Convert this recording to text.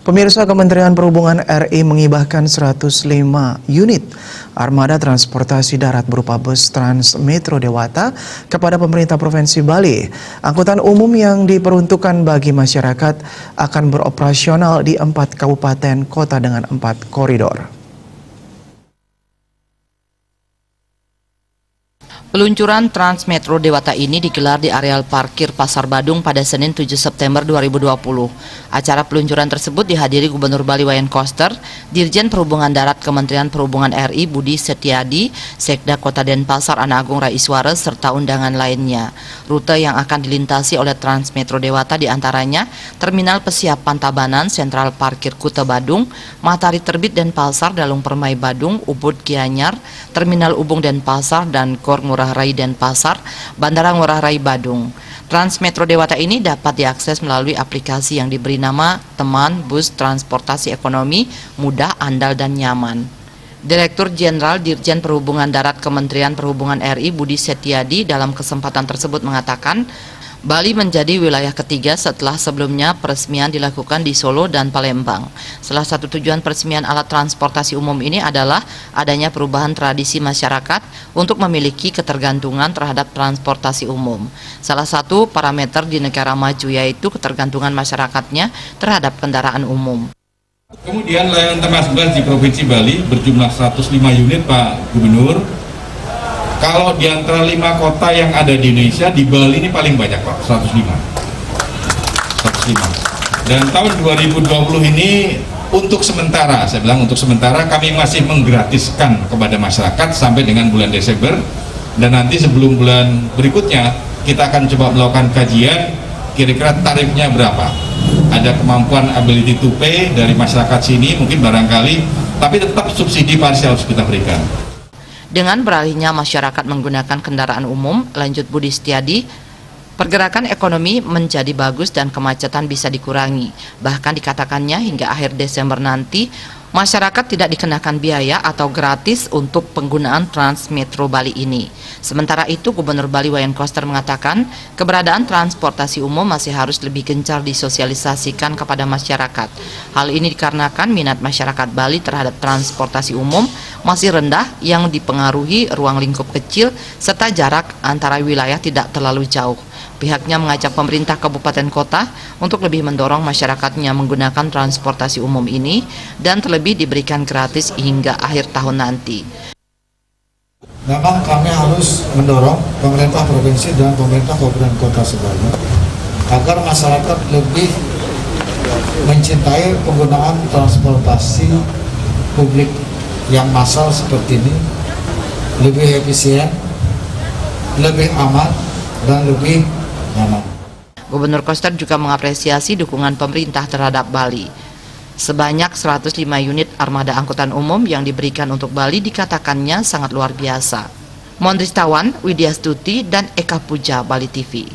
Pemirsa, Kementerian Perhubungan RI menghibahkan 105 unit armada transportasi darat berupa bus Trans Metro Dewata kepada pemerintah Provinsi Bali. Angkutan umum yang diperuntukkan bagi masyarakat akan beroperasional di 4 kabupaten kota dengan 4 koridor. Peluncuran Trans Metro Dewata ini digelar di areal parkir Pasar Badung pada Senin 7 September 2020. Acara peluncuran tersebut dihadiri Gubernur Bali Wayan Koster, Dirjen Perhubungan Darat Kementerian Perhubungan RI Budi Setiadi, Sekda Kota Denpasar Ana Agung Raiswara, serta undangan lainnya. Rute yang akan dilintasi oleh Trans Metro Dewata diantaranya Terminal Pesiapan Tabanan, Sentral Parkir Kuta Badung, Matahari Terbit Denpasar, Dalung Permai Badung, Ubud Gianyar, Terminal Ubung Denpasar, dan Gor Ngurah Rai Denpasar, Bandara Ngurah Rai Badung. Trans Metro Dewata ini dapat diakses melalui aplikasi yang diberi nama Teman Bus Transportasi Ekonomi, mudah, andal, dan nyaman. Direktur Jenderal Dirjen Perhubungan Darat Kementerian Perhubungan RI Budi Setiadi dalam kesempatan tersebut mengatakan, Bali menjadi wilayah ketiga setelah sebelumnya peresmian dilakukan di Solo dan Palembang. Salah satu tujuan peresmian alat transportasi umum ini adalah adanya perubahan tradisi masyarakat untuk memiliki ketergantungan terhadap transportasi umum. Salah satu parameter di negara maju yaitu ketergantungan masyarakatnya terhadap kendaraan umum. Kemudian layanan Temas Bus di Provinsi Bali berjumlah 105 unit, Pak Gubernur. Kalau di antara 5 kota yang ada di Indonesia, di Bali ini paling banyak, Pak, 105. Dan tahun 2020 ini untuk sementara, saya bilang untuk sementara kami masih menggratiskan kepada masyarakat sampai dengan bulan Desember. Dan nanti sebelum bulan berikutnya, kita akan coba melakukan kajian kira-kira tarifnya berapa. Ada kemampuan ability to pay dari masyarakat sini, mungkin barangkali, tapi tetap subsidi parsial harus kita berikan. Dengan beralihnya masyarakat menggunakan kendaraan umum, lanjut Budi Setiadi, pergerakan ekonomi menjadi bagus dan kemacetan bisa dikurangi. Bahkan dikatakannya hingga akhir Desember nanti, masyarakat tidak dikenakan biaya atau gratis untuk penggunaan Trans Metro Bali ini. Sementara itu, Gubernur Bali Wayan Koster mengatakan, keberadaan transportasi umum masih harus lebih gencar disosialisasikan kepada masyarakat. Hal ini dikarenakan minat masyarakat Bali terhadap transportasi umum masih rendah yang dipengaruhi ruang lingkup kecil serta jarak antara wilayah tidak terlalu jauh. Pihaknya mengajak pemerintah kabupaten kota untuk lebih mendorong masyarakatnya menggunakan transportasi umum ini dan terlebih diberikan gratis hingga akhir tahun nanti. Memang kami harus mendorong pemerintah provinsi dan pemerintah kabupaten kota sebaliknya agar masyarakat lebih mencintai penggunaan transportasi publik yang massal seperti ini, lebih efisien, lebih aman, dan lebih nyaman. Gubernur Koster juga mengapresiasi dukungan pemerintah terhadap Bali. Sebanyak 105 unit armada angkutan umum yang diberikan untuk Bali dikatakannya sangat luar biasa. Mondris Tawan, Widya Stuti, dan Eka Puja, Bali TV.